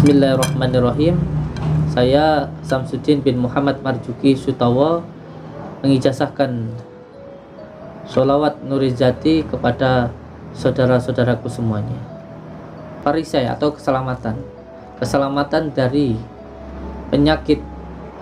Bismillahirrahmanirrahim. Saya Samsuddin bin Muhammad Marjuki Sutawa mengijazahkan sholawat Nurizati kepada saudara-saudaraku semuanya. Perisai atau keselamatan dari penyakit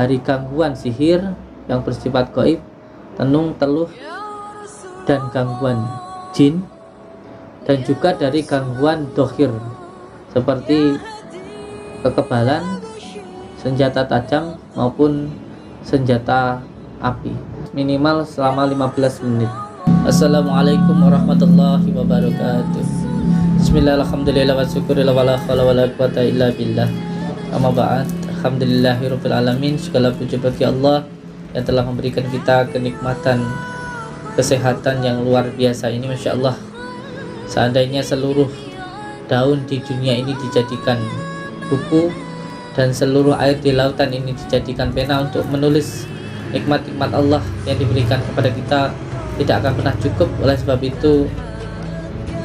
dari gangguan sihir yang bersifat gaib, tenung, teluh, dan gangguan jin, dan juga dari gangguan dohir seperti kekebalan, senjata tajam maupun senjata api, minimal selama 15 menit. Assalamualaikum warahmatullahi wabarakatuh. Bismillah, alhamdulillah, wa syukurillah, wa la hawla wa la quwata illa billah. Amma ba'd. Alhamdulillahirabbil alamin. Segala puji bagi Allah yang telah memberikan kita kenikmatan kesehatan yang luar biasa ini. Masya Allah, seandainya seluruh daun di dunia ini dijadikan buku dan seluruh air di lautan ini dijadikan pena untuk menulis nikmat-nikmat Allah yang diberikan kepada kita, tidak akan pernah cukup. Oleh sebab itu,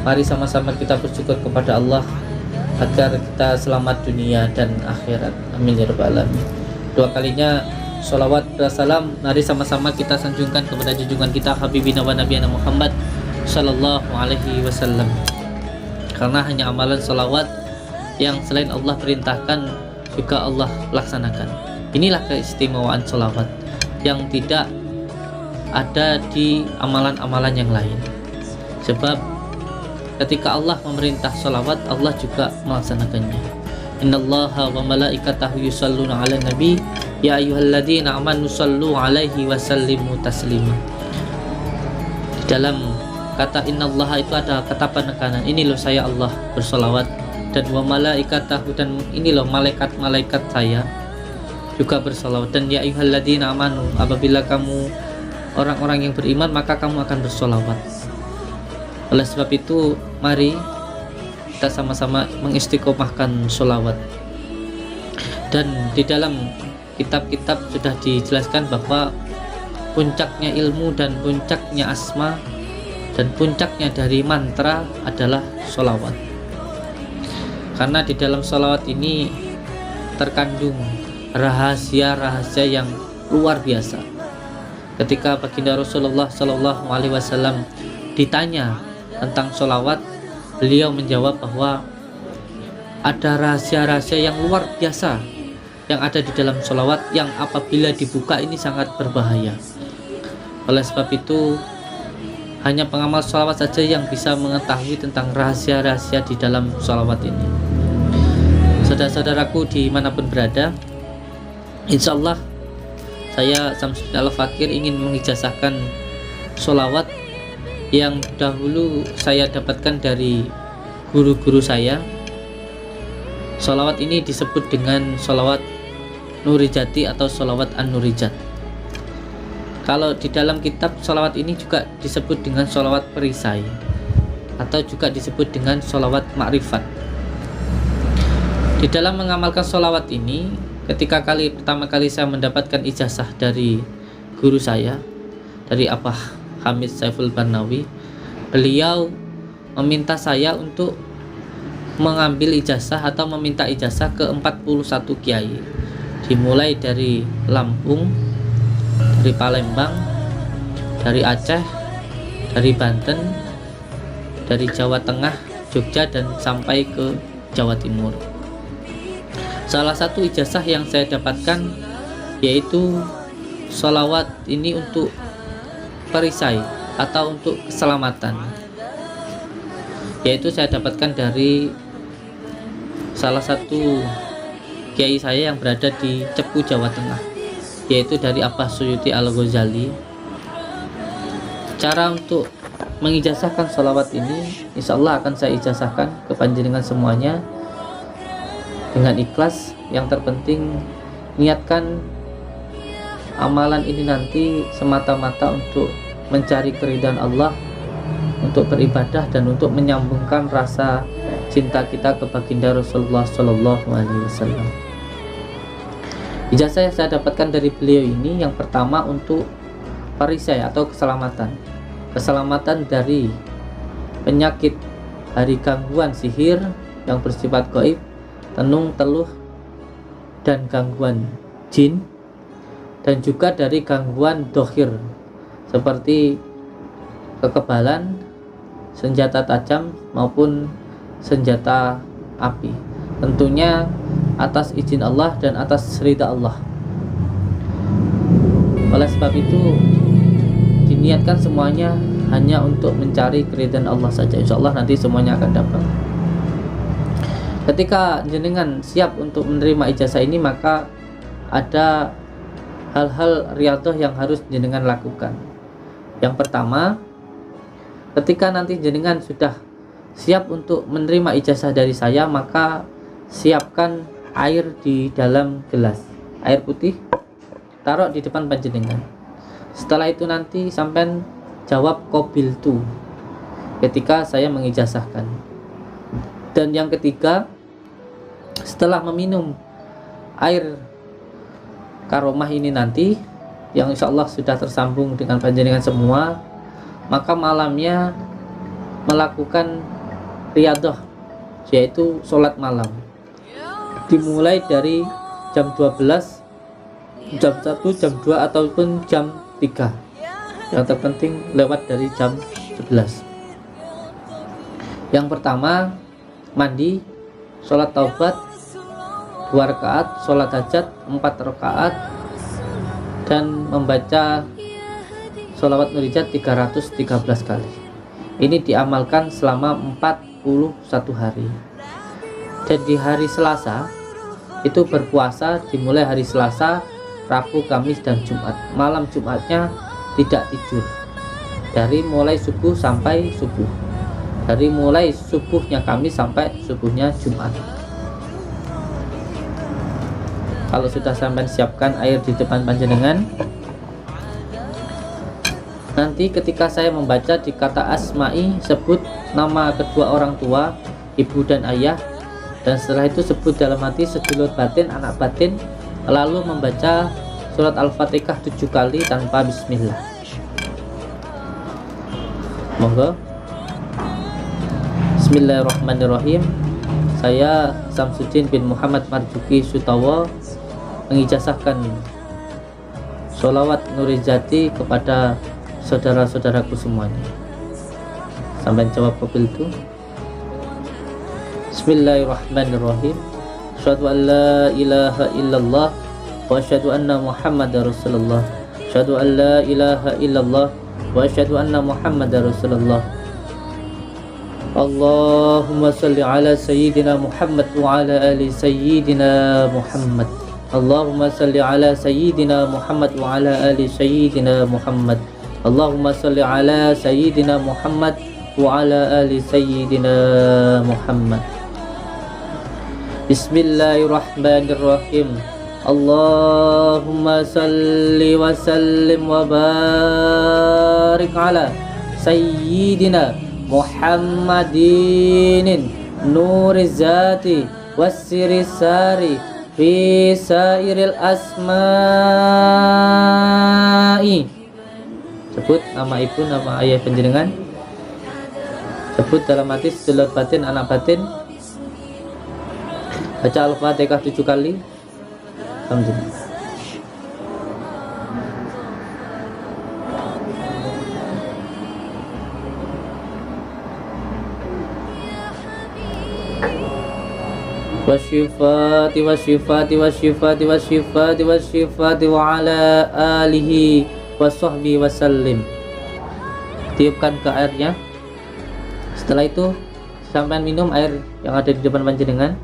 mari sama-sama kita bersyukur kepada Allah agar kita selamat dunia dan akhirat. Amin ya rabbal alamin. Dua kalinya sholawat salam mari sama-sama kita sanjungkan kepada junjungan kita Habibina wa Nabiyana Muhammad sallallahu alaihi wasallam, karena hanya amalan sholawat yang selain Allah perintahkan juga Allah laksanakan. Inilah keistimewaan sholawat yang tidak ada di amalan-amalan yang lain. Sebab ketika Allah memerintah sholawat, Allah juga melaksanakannya. Innallaha wa malaikatahu yusalluna 'alan nabi ya ayyuhalladzina amanu sallu 'alaihi wa sallimu taslima. Di dalam kata innallaha itu ada kata penekanan. Ini loh saya Allah bersolawat, dan wa malaikatahu, dan ini loh malaikat-malaikat saya juga bersolawat, dan ya ayyuhalladzina amanu, apabila kamu orang-orang yang beriman maka kamu akan bersolawat. Oleh sebab itu, mari kita sama-sama mengistiqomahkan sholawat. Dan di dalam kitab-kitab sudah dijelaskan bahwa puncaknya ilmu dan puncaknya asma dan puncaknya dari mantra adalah sholawat. Karena di dalam sholawat ini terkandung rahasia-rahasia yang luar biasa. Ketika baginda Rasulullah Shallallahu Alaihi Wasallam ditanya tentang sholawat, beliau menjawab bahwa ada rahasia-rahasia yang luar biasa yang ada di dalam sholawat, yang apabila dibuka ini sangat berbahaya. Oleh sebab itu, hanya pengamal sholawat saja yang bisa mengetahui tentang rahasia-rahasia di dalam sholawat ini. Saudara-saudaraku dimanapun berada, insya Allah saya Samsuddin Al-Fakir ingin mengijazahkan sholawat yang dahulu saya dapatkan dari guru-guru saya. Sholawat ini disebut dengan sholawat Nurizati atau sholawat An-Nurijat. Kalau di dalam kitab sholawat ini juga disebut dengan sholawat perisai, atau juga disebut dengan sholawat makrifat. Di dalam mengamalkan sholawat ini, ketika pertama kali saya mendapatkan ijazah dari guru saya, dari Abah Hamid Saiful Barnawi, beliau meminta saya untuk mengambil ijazah atau meminta ijazah ke 41 kiai, dimulai dari Lampung, dari Palembang, dari Aceh, dari Banten, dari Jawa Tengah, Jogja, dan sampai ke Jawa Timur. Salah satu ijazah yang saya dapatkan yaitu sholawat ini untuk perisai atau untuk keselamatan, yaitu saya dapatkan dari salah satu kiai saya yang berada di Cepu, Jawa Tengah, yaitu dari Abah Suyuti Al-Ghazali. Cara untuk mengijazahkan sholawat ini insya Allah akan saya ijazahkan ke panjenengan semuanya dengan ikhlas. Yang terpenting, niatkan amalan ini nanti semata-mata untuk mencari keridhaan Allah, untuk beribadah, dan untuk menyambungkan rasa cinta kita ke baginda Rasulullah Shallallahu Alaihi Wasallam. Ijazah yang saya dapatkan dari beliau ini, yang pertama untuk perisai atau keselamatan dari penyakit dari gangguan sihir yang bersifat gaib, tenung, teluh, dan gangguan jin, dan juga dari gangguan dohir seperti kekebalan, senjata tajam maupun senjata api, tentunya atas izin Allah dan atas ridha Allah. Oleh sebab itu diniatkan semuanya hanya untuk mencari keridhaan Allah saja. Insya Allah nanti semuanya akan dapat. Ketika jenengan siap untuk menerima ijazah ini, maka ada hal-hal riyadhah yang harus jenengan lakukan. Yang pertama, ketika nanti jenengan sudah siap untuk menerima ijazah dari saya, maka siapkan air di dalam gelas, air putih, taruh di depan panjenengan. Setelah itu nanti sampean jawab qabiltu ketika saya mengijazahkan. Dan yang ketiga, setelah meminum air karomah ini nanti, yang insya Allah sudah tersambung dengan panjenengan semua, maka malamnya melakukan riyadhah, yaitu sholat malam, dimulai dari jam 12, jam 1, jam 2, ataupun jam 3. Yang terpenting lewat dari jam 11. Yang pertama, mandi, sholat taubat 2 rakaat, sholat hajat 4 rakaat, dan membaca sholawat nurijat 313 kali. Ini diamalkan selama 41 hari. Dan di hari Selasa itu berpuasa, dimulai hari Selasa, Rabu, Kamis, dan Jumat. Malam Jumatnya tidak tidur, dari mulai subuh sampai subuh, dari mulai subuhnya Kamis sampai subuhnya Jumat. Kalau sudah sampai siapkan air di depan panjenengan, nanti ketika saya membaca di kata asma'i, sebut nama kedua orang tua, ibu dan ayah, dan setelah itu sebut dalam hati sedulur batin, anak batin, lalu membaca surat Al-Fatihah 7 kali tanpa bismillah. Monggo. Bismillahirrahmanirrahim. Saya Samsuddin bin Muhammad Marzuki Sutawa mengijazahkan sholawat Nurijati kepada saudara-saudaraku semuanya. Sampai jawab mobil itu. Bismillahirrahmanirrahim. Asyhadu an la ilaha illallah wa asyhadu anna Muhammadar Rasulullah. Asyhadu an la ilaha illallah wa asyhadu anna Muhammadar Rasulullah. Allahumma salli ala sayyidina Muhammad wa ala ali sayyidina Muhammad. Allahumma salli ala sayyidina Muhammad wa ala ali sayyidina Muhammad. Allahumma salli ala sayyidina Muhammad wa ala ali sayyidina Muhammad. Bismillahirrahmanirrahim. Allahumma salli wa sallim wa barik ala sayyidina Muhammadin nuriz zati wassiris sari fi sairil asma'i. Sebut nama ibu, nama ayah panjenengan, sebut dalam hati sedulur batin, anak batin, baca Al-Fatihah 7 kali. Alhamdulillah. Wasyifati wasyifati wasyifati wasyifati wasyifati wa ala alihi wa sahbihi wasallim. Tiupkan ke airnya. Setelah itu sampai minum air yang ada di depan panjenengan.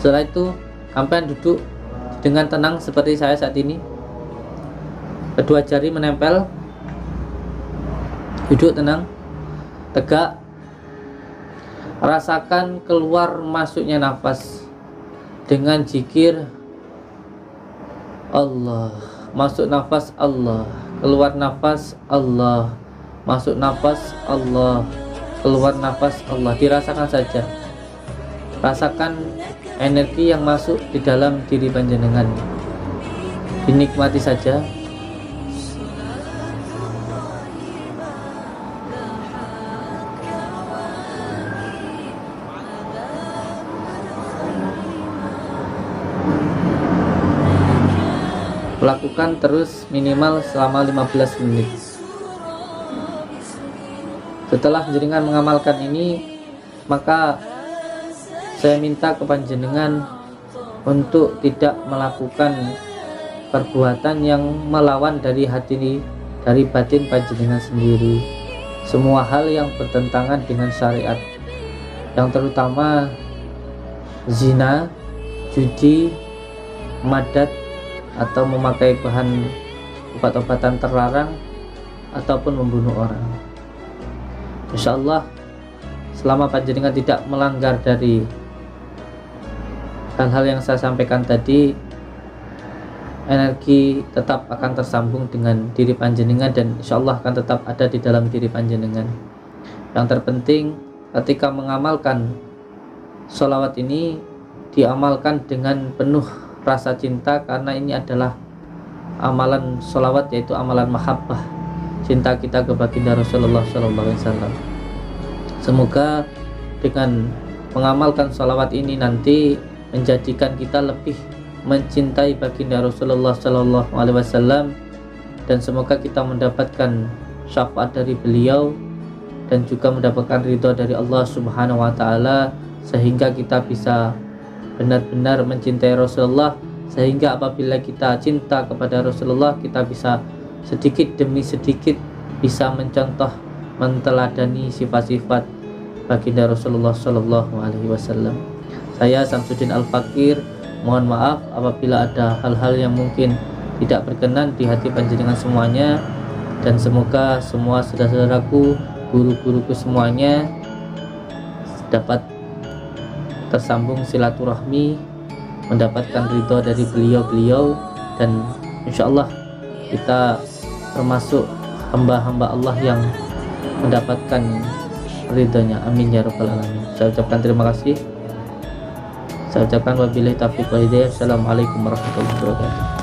Setelah itu sampai duduk dengan tenang seperti saya saat ini. Kedua jari menempel. Duduk tenang, tegak. Rasakan keluar masuknya nafas dengan zikir Allah. Masuk nafas Allah, keluar nafas Allah, masuk nafas Allah, keluar nafas Allah. Dirasakan saja. Rasakan energi yang masuk di dalam diri panjenengan. Dinikmati saja. Lakukan terus minimal selama 15 menit. Setelah jenengan mengamalkan ini, maka saya minta ke panjenengan untuk tidak melakukan perbuatan yang melawan dari hati, dari batin panjenengan sendiri. Semua hal yang bertentangan dengan syariat, yang terutama zina, judi, madat, atau memakai bahan obat-obatan terlarang, ataupun membunuh orang. Insyaallah, selama panjenengan tidak melanggar dari hal-hal yang saya sampaikan tadi, energi tetap akan tersambung dengan diri panjenengan dan insyaallah akan tetap ada di dalam diri panjenengan. Yang terpenting ketika mengamalkan sholawat ini, diamalkan dengan penuh rasa cinta, karena ini adalah amalan sholawat, yaitu amalan mahabbah, cinta kita ke baginda Rasulullah SAW. Semoga dengan mengamalkan sholawat ini nanti menjadikan kita lebih mencintai baginda Rasulullah SAW, dan semoga kita mendapatkan syafaat dari beliau dan juga mendapatkan ridho dari Allah Subhanahu wa Ta'ala, sehingga kita bisa benar-benar mencintai Rasulullah, sehingga apabila kita cinta kepada Rasulullah, kita bisa sedikit demi sedikit bisa mencontoh, menteladani sifat-sifat baginda Rasulullah SAW. Saya Samsuddin Al-Fakir, mohon maaf apabila ada hal-hal yang mungkin tidak berkenan di hati panjenengan semuanya, dan semoga semua saudara-saudaraku, guru-guruku semuanya dapat tersambung silaturahmi, mendapatkan ridho dari beliau-beliau, dan insyaallah kita termasuk hamba-hamba Allah yang mendapatkan ridhonya. Amin ya rabbal alamin. Saya ucapkan terima kasih. Saya ucapkan wabillahi taufiq wal hidayah. Assalamualaikum warahmatullahi wabarakatuh.